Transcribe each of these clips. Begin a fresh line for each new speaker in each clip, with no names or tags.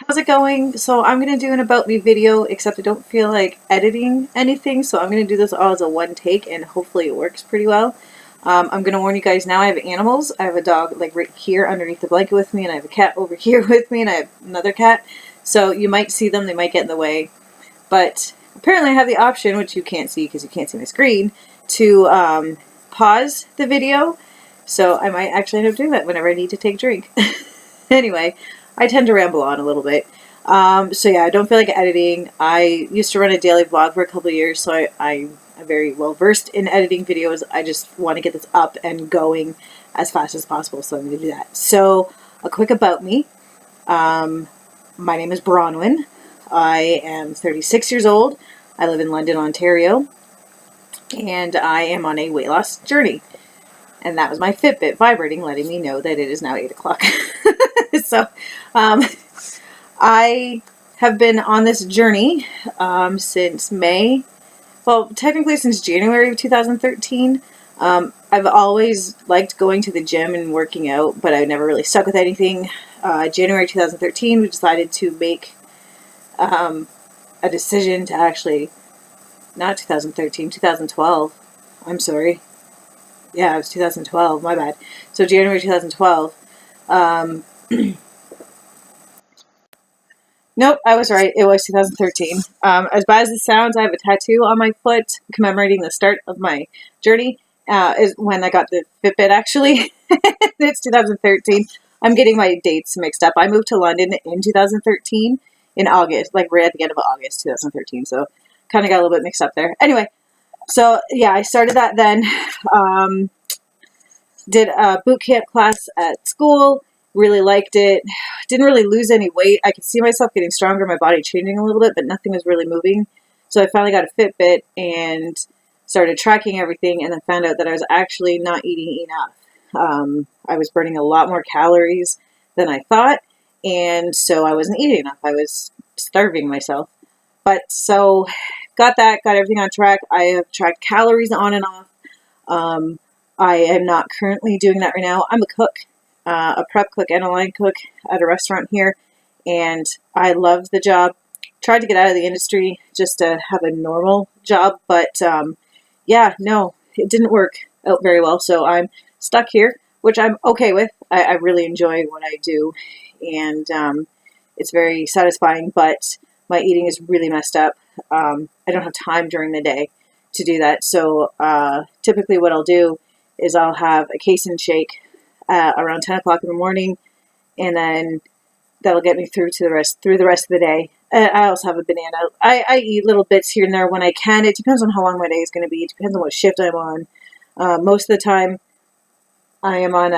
How's it going? So I'm going to do an about me video, except I don't feel like editing anything, so I'm going to do this all as a one take, and hopefully it works pretty well. I'm going to warn you guys now, I have animals. I have a dog like right here underneath the blanket with me, and I have a cat over here with me, and I have another cat. So you might see them, they might get in the way. But apparently I have the option, which you can't see because you can't see my screen, to pause the video. So I might actually end up doing that whenever I need to take a drink. Anyway, I tend to ramble on a little bit. So yeah, I don't feel like editing. I used to run a daily vlog for a couple of years, so I'm very well versed in editing videos. I just want to get this up and going as fast as possible, so I'm going to do that. So a quick about me. My name is Bronwyn. I am 36 years old. I live in London, Ontario, and I am on a weight loss journey. And that was my Fitbit vibrating, letting me know that it is now 8 o'clock. So, I have been on this journey since May. Well, technically since January of 2013. I've always liked going to the gym and working out, but I never really stuck with anything. January 2013, we decided to make a decision to actually, not 2013, 2012. I'm sorry. Yeah, it was 2012. My bad. So January 2012. Nope, I was right. It was 2013. As bad as it sounds, I have a tattoo on my foot commemorating the start of my journey. Is when I got the Fitbit, actually. It's 2013. I'm getting my dates mixed up. I moved to London in 2013, in August, like right at the end of August 2013. So kind of got a little bit mixed up there. Anyway, so yeah, I started that then. Did a boot camp class at school. Really liked it. Didn't really lose any weight. I could see myself getting stronger, my body changing a little bit, but nothing was really moving. So I finally got a Fitbit and started tracking everything, and then found out that I was actually not eating enough. I was burning a lot more calories than I thought, and so I wasn't eating enough. I was starving myself. But so got everything on track. I have tracked calories on and off. I am not currently doing that right now. I'm a cook. A prep cook and a line cook at a restaurant here, and I loved the job. Tried to get out of the industry just to have a normal job, but yeah, no, it didn't work out very well, so I'm stuck here, which I'm okay with. I really enjoy what I do, and it's very satisfying, but my eating is really messed up. I don't have time during the day to do that, so typically what I'll do is I'll have a casein shake around 10 o'clock in the morning, and then that'll get me through the rest of the day. I also have a banana. I eat little bits here and there when I can. It depends on how long my day is going to be. It depends on what shift I'm on. Most of the time, I am on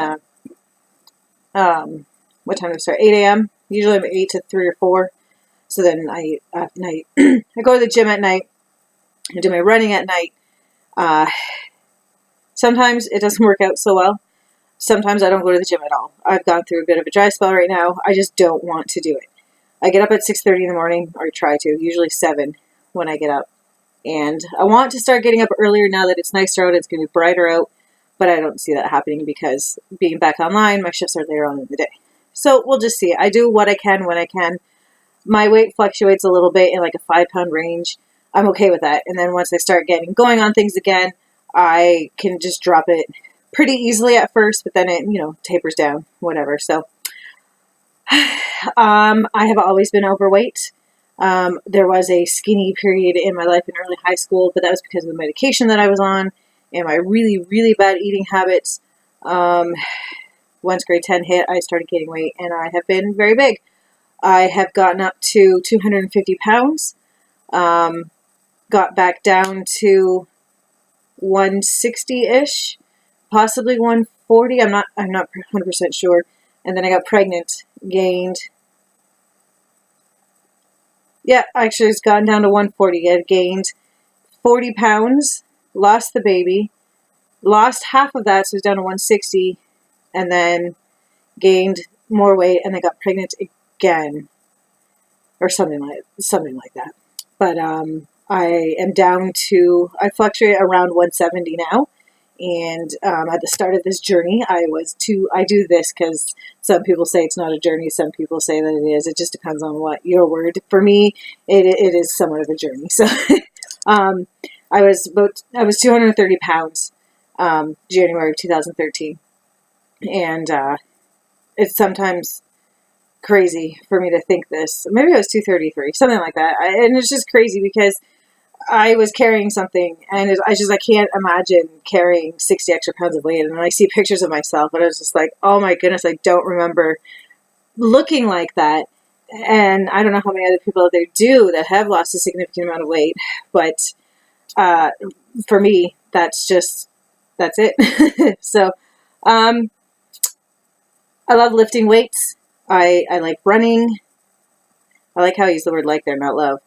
what time do I start? 8 a.m. Usually I'm 8 to 3 or 4. So then I eat at night. I go to the gym at night. I do my running at night. Sometimes it doesn't work out so well. Sometimes I don't go to the gym at all. I've gone through a bit of a dry spell right now. I just don't want to do it. I get up at 6:30 in the morning, or try to, usually 7 when I get up. And I want to start getting up earlier now that it's nicer out, it's going to be brighter out, but I don't see that happening because being back online, my shifts are later on in the day. So we'll just see. I do what I can when I can. My weight fluctuates a little bit in like a 5-pound range. I'm okay with that. And then once I start getting going on things again, I can just drop it pretty easily at first, but then it, tapers down, whatever. So, I have always been overweight. There was a skinny period in my life in early high school, but that was because of the medication that I was on and my really, really bad eating habits. Once grade 10 hit, I started gaining weight, and I have been very big. I have gotten up to 250 pounds, got back down to 160-ish, possibly 140. I'm not 100% sure. And then I got pregnant, gained. Yeah, actually, it's gotten down to 140. I gained 40 pounds, lost the baby, lost half of that, so it's down to 160, and then gained more weight, and I got pregnant again, or something like that. But I am down to, I fluctuate around 170 now, And at the start of this journey, I do this because some people say it's not a journey, some people say that it is. It just depends on what your word. For me, it is somewhat of a journey. So I was 230 pounds January of 2013. And it's sometimes crazy for me to think this. Maybe I was 233, something like that. And it's just crazy because I was carrying something, and I can't imagine carrying 60 extra pounds of weight. And I see pictures of myself, and I was just like, oh my goodness, I don't remember looking like that. And I don't know how many other people out there do that have lost a significant amount of weight, but for me, that's it. So I love lifting weights. I like running. I like how I use the word like there, not love.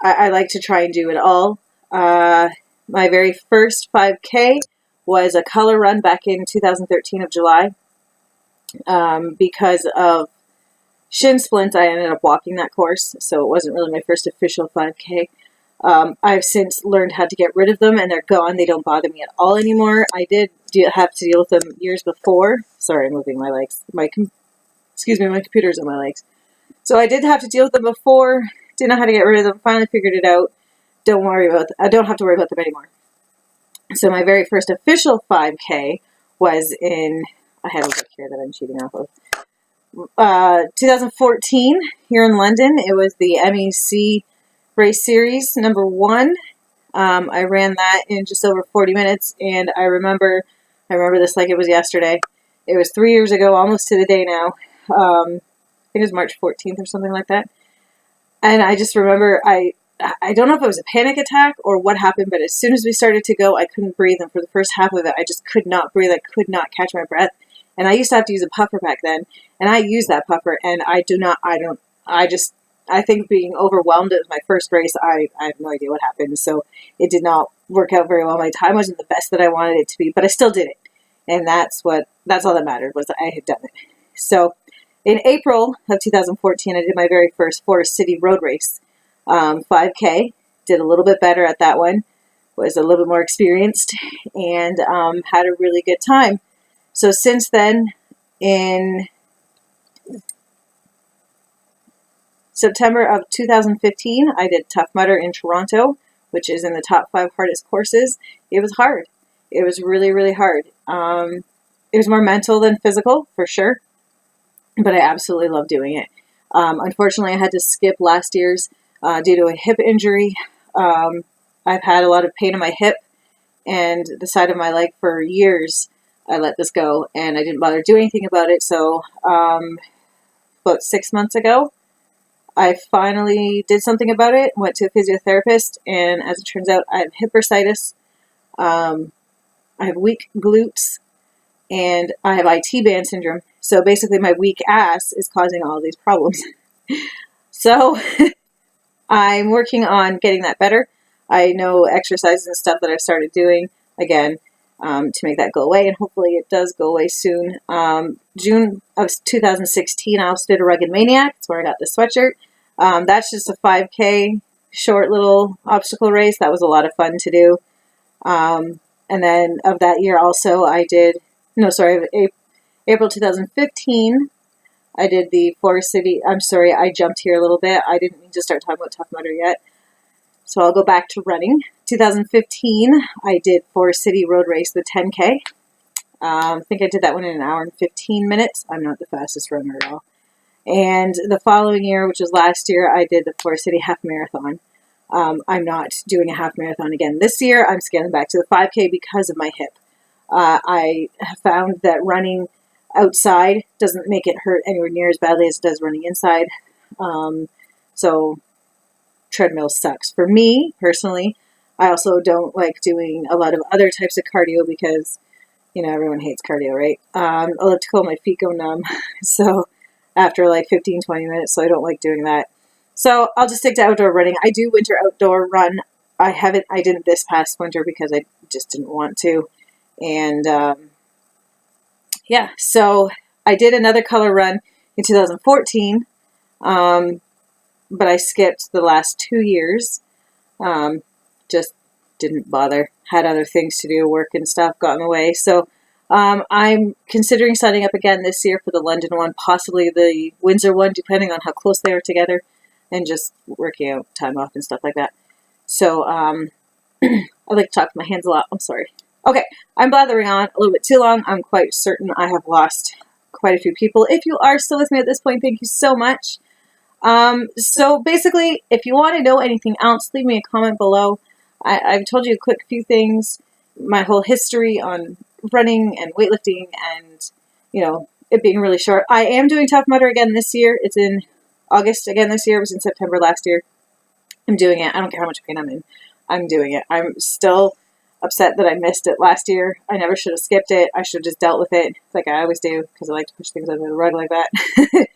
I like to try and do it all. My very first 5K was a color run back in 2013 of July. Because of shin splints, I ended up walking that course, so it wasn't really my first official 5K. I've since learned how to get rid of them, and they're gone. They don't bother me at all anymore. I did have to deal with them years before. Sorry, I'm moving my legs. My computer's on my legs. So I did have to deal with them before. Didn't know how to get rid of them. Finally figured it out. I don't have to worry about them anymore. So my very first official 5K was in, I had a book here that I'm cheating off of, 2014 here in London. It was the MEC race series number 1. I ran that in just over 40 minutes, and I remember this like it was yesterday. It was 3 years ago, almost to the day now. I think it was March 14th or something like that. And I just remember, I don't know if it was a panic attack or what happened, but as soon as we started to go, I couldn't breathe. And for the first half of it, I just could not breathe. I could not catch my breath. And I used to have to use a puffer back then. And I used that puffer, and I think being overwhelmed, it was my first race. I have no idea what happened. So it did not work out very well. My time wasn't the best that I wanted it to be, but I still did it. And that's all that mattered, was that I had done it. So in April of 2014, I did my very first Forest City road race, 5K. Did a little bit better at that one, was a little bit more experienced, and had a really good time. So since then, in September of 2015, I did Tough Mudder in Toronto, which is in the top 5 hardest courses. It was hard. It was really, really hard. It was more mental than physical, for sure. But I absolutely love doing it. Unfortunately, I had to skip last year's due to a hip injury. I've had a lot of pain in my hip and the side of my leg for years. I let this go, and I didn't bother doing anything about it. So about 6 months ago, I finally did something about it, went to a physiotherapist, and as it turns out, I have hip bursitis. I have weak glutes, and I have IT band syndrome. So basically my weak ass is causing all these problems. So I'm working on getting that better. I know exercises and stuff that I've started doing again to make that go away, and hopefully it does go away soon. June of 2016, I also did a Rugged Maniac. That's where I got the sweatshirt. That's just a 5K short little obstacle race. That was a lot of fun to do. And then of that year also, April 2015, I did the Forest City. I'm sorry, I jumped here a little bit. I didn't mean to start talking about Tough Mudder yet. So I'll go back to running. 2015, I did Forest City road race, the 10K. I think I did that one in 1 hour and 15 minutes. I'm not the fastest runner at all. And the following year, which was last year, I did the Forest City half marathon. I'm not doing a half marathon again this year. I'm scaling back to the 5K because of my hip. I have found that running outside doesn't make it hurt anywhere near as badly as it does running inside. So treadmill sucks. For me, personally, I also don't like doing a lot of other types of cardio because, everyone hates cardio, right? I love to my feet go numb. So after like 15, 20 minutes, so I don't like doing that. So I'll just stick to outdoor running. I do winter outdoor run. I didn't this past winter because I just didn't want to. And so I did another color run in 2014, but I skipped the last 2 years. Just didn't bother. Had other things to do, work and stuff got in the way. So I'm considering signing up again this year for the London one, possibly the Windsor one, depending on how close they are together, and just working out time off and stuff like that. So I like to talk with my hands a lot. I'm sorry. Okay, I'm blathering on a little bit too long. I'm quite certain I have lost quite a few people. If you are still with me at this point, thank you so much. So basically, if you want to know anything else, leave me a comment below. I've told you a quick few things, my whole history on running and weightlifting and, you know, it being really short. I am doing Tough Mudder again this year. It's in August again this year. It was in September last year. I'm doing it. I don't care how much pain I'm in. I'm doing it. I'm still upset that I missed it last year. I never should have skipped it. I should have just dealt with it like I always do because I like to push things under the rug like that.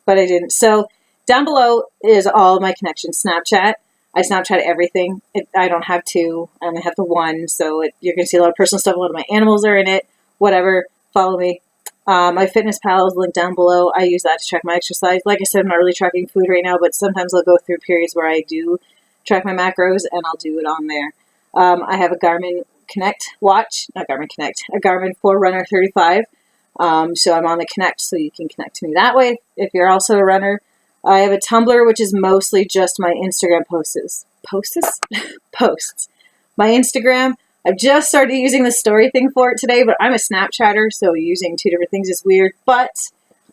But I didn't. So down below is all my connections. Snapchat. I Snapchat everything. I don't have two. I only have the one. So you're going to see a lot of personal stuff. A lot of my animals are in it. Whatever. Follow me. Myfitnesspal is linked down below. I use that to track my exercise. Like I said, I'm not really tracking food right now, but sometimes I'll go through periods where I do track my macros, and I'll do it on there. I have a Garmin Connect watch. Not Garmin Connect. A Garmin Forerunner 35. So I'm on the Connect, so you can connect to me that way if you're also a runner. I have a Tumblr, which is mostly just my Instagram posts. Posts. My Instagram, I've just started using the story thing for it today, but I'm a Snapchatter, so using two different things is weird. But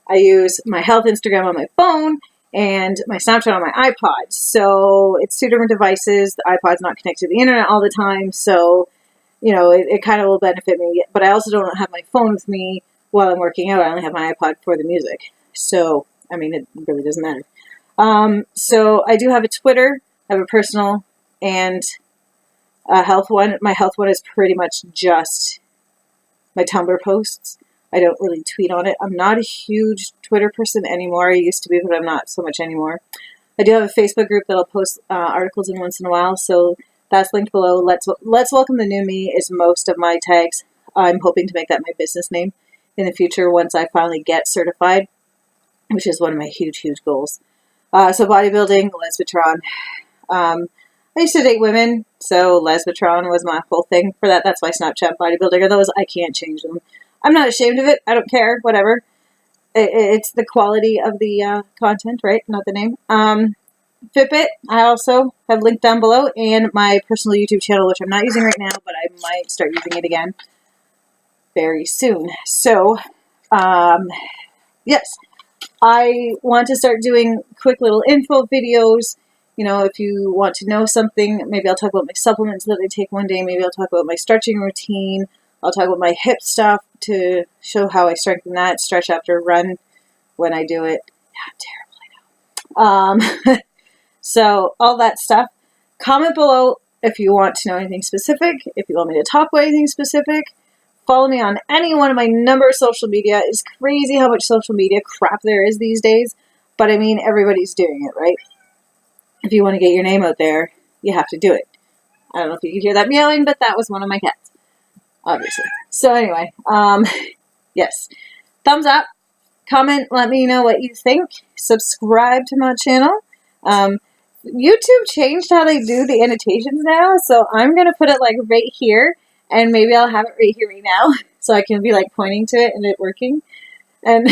I use my health Instagram on my phone and my Snapchat on my iPod. So it's two different devices. The iPod's not connected to the internet all the time, so, you know, it kind of will benefit me. But I also don't have my phone with me while I'm working out. I only have my iPod for the music. So, I mean, it really doesn't matter. So I do have a Twitter. I have a personal and a health one. My health one is pretty much just my Tumblr posts. I don't really tweet on it. I'm not a huge Twitter person anymore. I used to be, but I'm not so much anymore. I do have a Facebook group that I'll post articles in once in a while. So that's linked below. Let's Welcome the New Me is most of my tags. I'm hoping to make that my business name in the future once I finally get certified, which is one of my huge, huge goals. So bodybuilding, lesbitron. I used to date women, so lesbitron was my whole thing for that. That's my Snapchat bodybuilding. Are those? I can't change them. I'm not ashamed of it. I don't care. Whatever. It's the quality of the content, right? Not the name. Fitbit, I also have linked down below, and my personal YouTube channel, which I'm not using right now, but I might start using it again very soon. So, yes, I want to start doing quick little info videos. You know, if you want to know something, maybe I'll talk about my supplements that I take one day. Maybe I'll talk about my stretching routine. I'll talk about my hip stuff to show how I strengthen that, stretch after a run when I do it. Yeah, I'm terrible, I know. So all that stuff. Comment below if you want to know anything specific, if you want me to talk about anything specific. Follow me on any one of my number of social media. It's crazy how much social media crap there is these days. But I mean, everybody's doing it, right? If you want to get your name out there, you have to do it. I don't know if you can hear that meowing, but that was one of my cats, obviously. So anyway, yes. Thumbs up, comment, let me know what you think. Subscribe to my channel. YouTube changed how they do the annotations now, so I'm going to put it like right here, and maybe I'll have it right here right now, so I can be like pointing to it and it working. And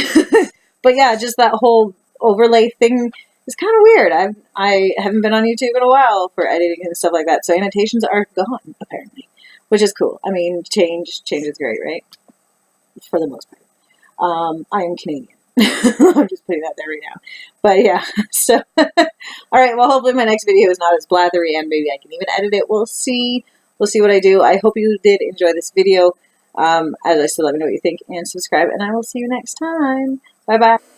but yeah, just that whole overlay thing is kind of weird. I haven't been on YouTube in a while for editing and stuff like that, so annotations are gone apparently, which is cool. I mean, change is great, right? For the most part. I am Canadian. I'm just putting that there right now. But yeah, so alright, well hopefully my next video is not as blathery and maybe I can even edit it. We'll see. We'll see what I do. I hope you did enjoy this video. As I said, let me know what you think and subscribe, and I will see you next time. Bye bye.